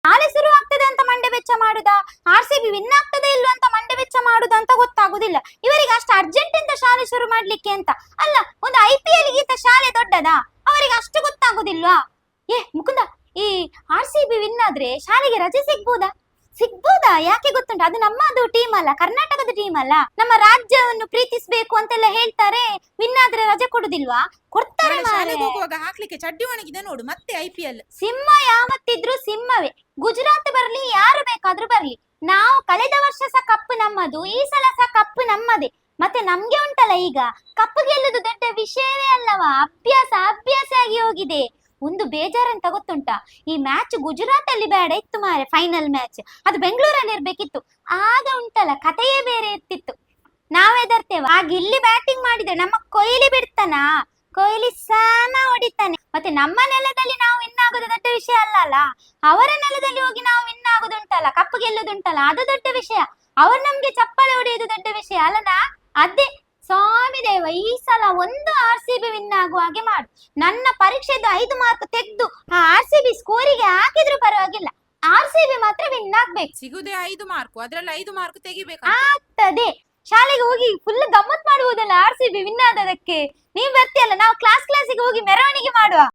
ನಾಳೆ ಶುರು ಆಗ್ತದೆ ಅಂತ ಮಂಡೆ ಬೆಚ್ಚ ಮಾಡುದಾ, RCB ವಿನ್ ಆಗ್ತದೆ ಇಲ್ವ ಅಂತ ಮಂಡೆ ಬೆಚ್ಚ ಮಾಡುದಾ ಅಂತ ಗೊತ್ತಾಗುದಿಲ್ಲ. ಇವರಿಗೆ ಅಷ್ಟು ಅರ್ಜೆಂಟ್ ಅಂತ ಶಾಲೆ ಶುರು ಮಾಡ್ಲಿಕ್ಕೆ ಅಂತ ಅಲ್ಲ, ಒಂದು IPL ಗಿಂತ ಶಾಲೆ ದೊಡ್ಡದಾ? ಅವರಿಗೆ ಅಷ್ಟು ಗೊತ್ತಾಗುದಿಲ್ವಾ? ಮುಕುಂದ, ಈ RCB ವಿನ್ ಆದ್ರೆ ಶಾಲೆಗೆ ರಜೆ ಸಿಗ್ಬೋದಾ? ಸಿಗ್ಬೋದಾ? ಯಾಕೆ ಗೊತ್ತುಂಟು, ಅದು ನಮ್ಮದು ಟೀಮ್ ಅಲ್ಲ, ಕರ್ನಾಟಕದ ಟೀಮ್ ಅಲ್ಲ. ನಮ್ಮ ರಾಜ್ಯವನ್ನು ಪ್ರೀತಿಸ್ಬೇಕು ಅಂತೆಲ್ಲ ಹೇಳ್ತಾರೆ, ವಿನ್ ಆದ್ರೆ ರಜೆ ಕೊಡುದಿಲ್ವಾ? ಕೊಡ್ತಾರೆ. ಶಾಲೆಗೆ ಹೋಗುವಾಗ ಹಾಕ್ಲಿಕ್ಕೆ ಚಡ್ಡಿ ಒಣಗಿದೆ ನೋಡು, ಮತ್ತೆ IPL. ಸಿಂಹ ಯಾವತ್ತಿದ್ರು ಸಿಂಹವೇ. ಗುಜರಾತ್ ಬರ್ಲಿ, ಯಾರು ಬೇಕಾದ್ರೂ ಬರ್ಲಿ. ನಾವು ಕಳೆದ ವರ್ಷ ಸಹ ಕಪ್ಪು ನಮ್ಮದು, ಈ ಸಲ ಸಹ ಕಪ್ಪು ನಮ್ಮದೇ. ಮತ್ತೆ ನಮ್ಗೆ ಉಂಟಲ್ಲ, ಈಗ ಕಪ್ಪು ಗೆಲ್ಲುದು ದೊಡ್ಡ ವಿಷಯವೇ ಅಲ್ಲವಾ? ಅಭ್ಯಾಸ ಆಗಿ ಹೋಗಿದೆ. ಒಂದು ಬೇಜಾರಂತ ಗೊತ್ತುಂಟಾ, ಈ ಮ್ಯಾಚ್ ಗುಜರಾತ್ ಅಲ್ಲಿ ಬೇಡ ಇತ್ತು ಮಾರೆ. ಫೈನಲ್ ಮ್ಯಾಚ್ ಅದು ಬೆಂಗಳೂರಲ್ಲಿ ಇರ್ಬೇಕಿತ್ತು. ಆಗ ಉಂಟಲ್ಲ ಕಥೆಯೇ ಬೇರೆ ಇರ್ತಿತ್ತು. ನಾವೇ ತರ್ತೇವೆ. ಆಗ ಇಲ್ಲಿ ಬ್ಯಾಟಿಂಗ್ ಮಾಡಿದ್ರೆ ನಮ್ಮ ಕೊಹ್ಲಿ ಬಿಡ್ತಾನ? ಕೊಹ್ಲಿ ಸಾಮ ಹೊಡಿತಾನೆ. ಮತ್ತೆ ನಮ್ಮ ನೆಲದಲ್ಲಿ ನಾವು ವಿನ್ ಆಗೋದು ದೊಡ್ಡ ವಿಷಯ ಅಲ್ಲ. ಅವರ ನೆಲದಲ್ಲಿ ಹೋಗಿ ನಾವು ವಿನ್ ಆಗೋದುಂಟಲ್ಲ, ಕಪ್ಪು ಗೆಲ್ಲುದುಂಟಲ್ಲ, ಅದು ದೊಡ್ಡ ವಿಷಯ. ಅವ್ರು ನಮ್ಗೆ ಚಪ್ಪಾಳೆ ಹೊಡೆಯೋದು ದೊಡ್ಡ ವಿಷಯ ಅಲ್ಲನಾ? ಅದೇ ಸ್ವಾಮಿ ದೇವ, ಈ ಸಲ ಒಂದು RCB ವಿನ್ ಆಗುವ ಹಾಗೆ ಮಾಡು. ನನ್ನ ಪರೀಕ್ಷೆದು 5 ಮಾರ್ಕ್ ತೆಗೆದು ಆ RCB ಸ್ಕೋರಿಗೆ ಹಾಕಿದ್ರು ಪರವಾಗಿಲ್ಲ, RCB ಮಾತ್ರ ವಿನ್ ಆಗ್ಬೇಕು. ಸಿಗುದೇ 5 ಮಾರ್ಕ್, ಅದ್ರಲ್ಲಿ 5 ಮಾರ್ಕ್ ತೆಗಿಬೇಕು. ಆಗ್ತದೆ. ಶಾಲೆಗೆ ಹೋಗಿ ಫುಲ್ ಗಮ್ಮತ್ ಮಾಡುವುದಲ್ಲ RCB ವಿನ್ ಆದದಕ್ಕೆ. ನೀವ್ ಬರ್ತೀಯಲ್ಲ, ನಾವು ಕ್ಲಾಸಿಗೆ ಹೋಗಿ ಮೆರವಣಿಗೆ ಮಾಡುವ.